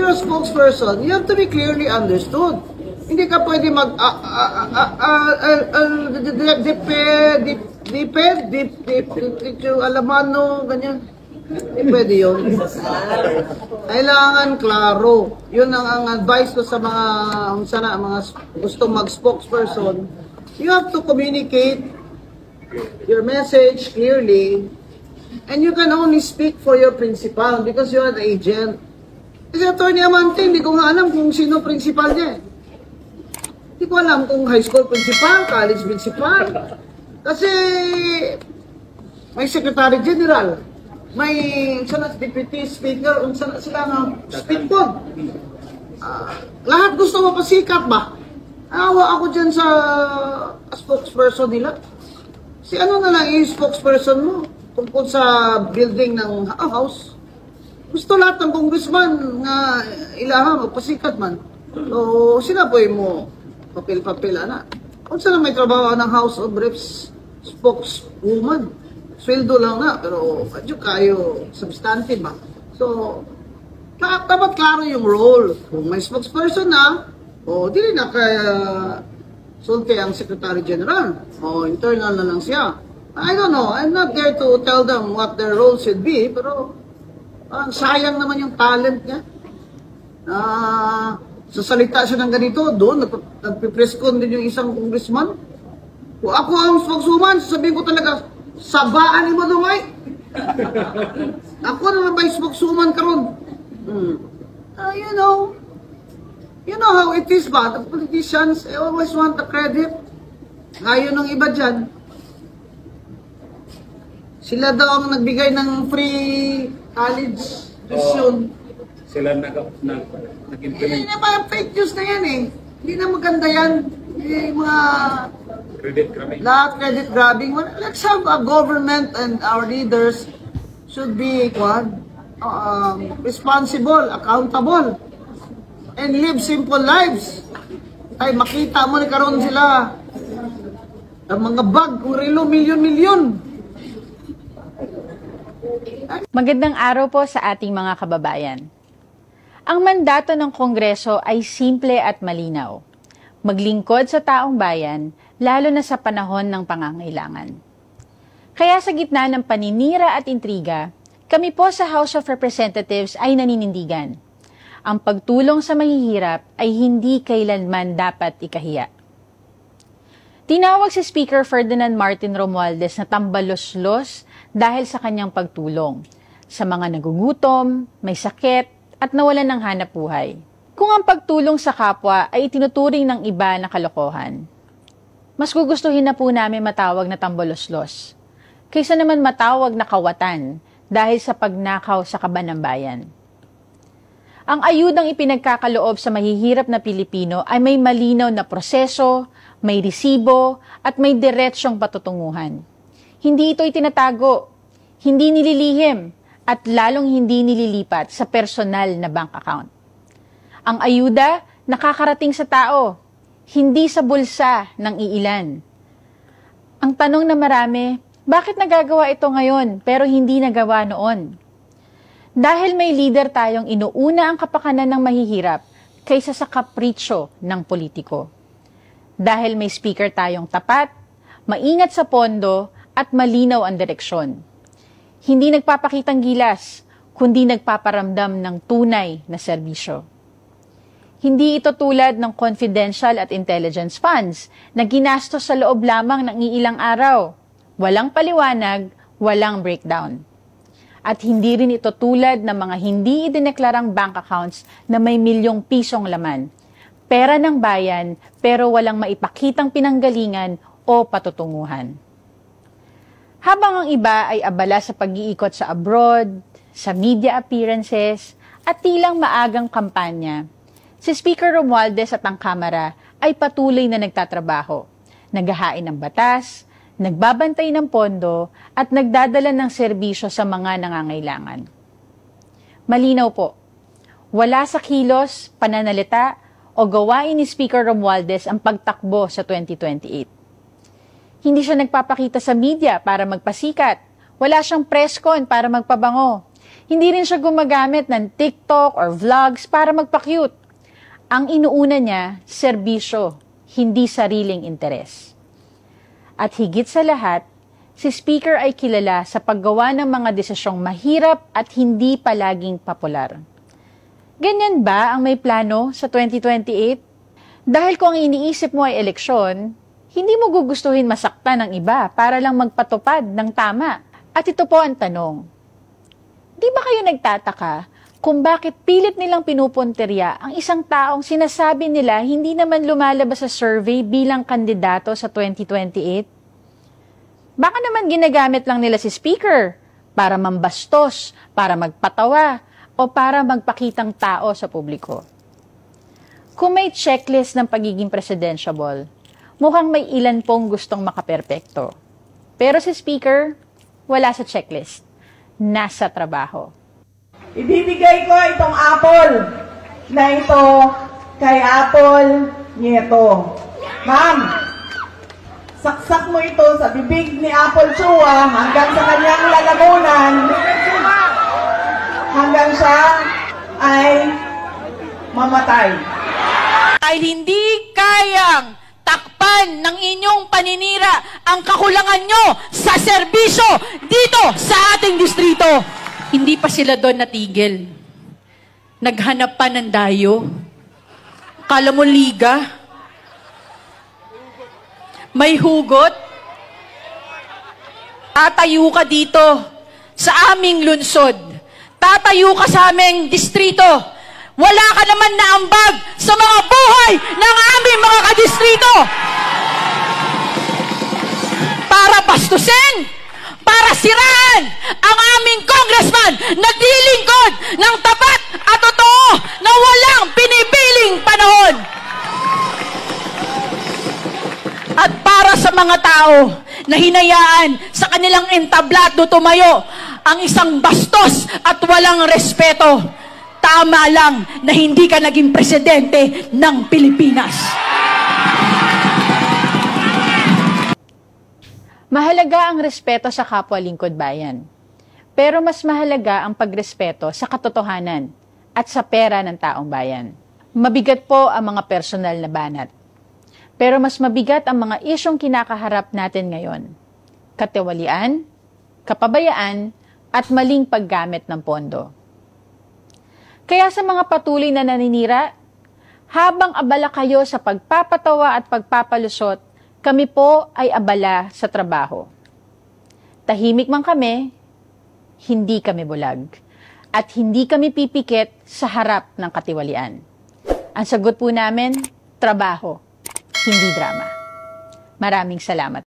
you're a spokesperson, you have to be clearly understood. Hindi ka pwede mag alamano, ganyan. Hindi pwede yun. Kailangan klaro. Yun ang advice ko sa mga gustong mag-spokesperson. You have to communicate your message clearly, and you can only speak for your principal because you are the agent. Kasi Atty. Amante, hindi ko nga alam kung sino principal niya. Hindi ko alam kung high school principal, college principal. Kasi may secretary general, may deputy speaker, sila nga speaker. Lahat gusto mapasikat ba? Awa ako dyan sa spokesperson nila. Si ano na lang yung spokesperson mo tungkol sa building ng house. Gusto lahat ng congressman na ilaha magpasikat man. So, sila po mo papel-papel na. Kung saan may trabaho ng House of Reps spokeswoman, sweldo lang na, pero medyo kayo substantive ba? So, dapat klaro yung role. Kung may spokesperson na, dili na kaya sulti ang Secretary General, internal na lang siya. I don't know, I'm not there to tell them what their role should be, pero sayang naman yung talent niya. Sasalita siya ng ganito, doon, nagpipress con din yung isang congressman. Kung ako ang spokeswoman, sasabihin ko talaga, sabaan mo doon ay. Ako na ba yung spokeswoman karon? You know how it is ba? The politicians always want the credit. Ngayon ng iba dyan. Sila daw ang nagbigay ng free college tuition. Sila nag-implement. Hindi na mga fake news na yan eh. Hindi na maganda yan. Mga Credit grabbing. lahat credit grabbing. Let's have a government and our leaders should be responsible, accountable, and live simple lives. Ay makita mo ni karon sila ang mga bag, kung relo, milyon-milyon. Magandang araw po sa ating mga kababayan. Ang mandato ng Kongreso ay simple at malinaw. Maglingkod sa taong bayan, lalo na sa panahon ng pangangailangan. Kaya sa gitna ng paninira at intriga, kami po sa House of Representatives ay naninindigan. Ang pagtulong sa mahihirap ay hindi kailanman dapat ikahiya. Tinawag si Speaker Ferdinand Martin Romualdez na tambaloslos dahil sa kanyang pagtulong sa mga nagugutom, may sakit, at nawalan ng hanapbuhay. Kung ang pagtulong sa kapwa ay itinuturing ng iba na kalokohan, mas gugustuhin na po namin matawag na tambaloslos, kaysa naman matawag na kawatan dahil sa pagnakaw sa kaban ng bayan. Ang ayudang ipinagkakaloob sa mahihirap na Pilipino ay may malinaw na proseso, may resibo, at may diretsyong patutunguhan. Hindi ito itinatago, hindi nililihim, at lalong hindi nililipat sa personal na bank account. Ang ayuda nakakarating sa tao, hindi sa bulsa ng iilan. Ang tanong na marami, bakit nagagawa ito ngayon pero hindi nagawa noon? Dahil may leader tayong inuuna ang kapakanan ng mahihirap kaysa sa kapritsyo ng politiko. Dahil may speaker tayong tapat, maingat sa pondo at malinaw ang direksyon. Hindi nagpapakitang gilas, kundi nagpaparamdam ng tunay na serbisyo. Hindi ito tulad ng confidential at intelligence funds na ginastos sa loob lamang ng iilang araw. Walang paliwanag, walang breakdown. At hindi rin ito tulad ng mga hindi idineklarang bank accounts na may milyong pisong laman. Pera ng bayan pero walang maipakitang pinanggalingan o patutunguhan. Habang ang iba ay abala sa pag-iikot sa abroad, sa media appearances, at tilang maagang kampanya, si Speaker Romualdez at ang Kamara ay patuloy na nagtatrabaho, naghahain ng batas, nagbabantay ng pondo, at nagdadala ng serbisyo sa mga nangangailangan. Malinaw po, wala sa kilos, pananalita, o gawain ni Speaker Romualdez ang pagtakbo sa 2028. Hindi siya nagpapakita sa media para magpasikat. Wala siyang press con para magpabango. Hindi rin siya gumagamit ng TikTok or vlogs para magpa-cute. Ang inuuna niya, serbisyo, hindi sariling interes. At higit sa lahat, si Speaker ay kilala sa paggawa ng mga desisyong mahirap at hindi palaging popular. Ganyan ba ang may plano sa 2028? Dahil kung ang iniisip mo ay eleksyon, hindi mo gugustuhin masaktan ng iba para lang magpatupad ng tama. At ito po ang tanong. Di ba kayo nagtataka kung bakit pilit nilang pinupunterya ang isang taong sinasabi nila hindi naman lumalabas sa survey bilang kandidato sa 2028? Baka naman ginagamit lang nila si Speaker para mambastos, para magpatawa, o para magpakitang tao sa publiko. Kung may checklist ng pagiging presidentiable, mukhang may ilan pong gustong makaperpekto. Pero si Speaker, wala sa checklist. Nasa trabaho. Ibibigay ko itong apple na ito kay Apple Nieto. Ma'am, saksak mo ito sa bibig ni Apple Chua hanggang sa kanyang lalamunan hanggang siya ay mamatay. Dahil hindi kayang takpan ng inyong paninira ang kakulangan nyo sa serbisyo dito sa ating distrito. Hindi pa sila doon natigil. Naghanap pa ng dayo. Kala mo liga? May hugot? Tatayo ka dito sa aming lungsod. Tatayo ka sa aming distrito. Wala ka naman na ambag sa mga buhay ng aming mga kadistrito. Para bastusin, para siraan ang aming congressman na dilingkod ng tapat at totoo na walang pinipiling panahon. At para sa mga tao na hinayaan sa kanilang entablado tumayo ang isang bastos at walang respeto, tama lang na hindi ka naging presidente ng Pilipinas. Mahalaga ang respeto sa kapwa lingkod bayan. Pero mas mahalaga ang pagrespeto sa katotohanan at sa pera ng taong bayan. Mabigat po ang mga personal na banat. Pero mas mabigat ang mga isyong kinakaharap natin ngayon. Katiwalian, kapabayaan, at maling paggamit ng pondo. Kaya sa mga patuloy na naninira, habang abala kayo sa pagpapatawa at pagpapalusot, kami po ay abala sa trabaho. Tahimik man kami, hindi kami bulag. At hindi kami pipikit sa harap ng katiwalian. Ang sagot po namin, trabaho, hindi drama. Maraming salamat.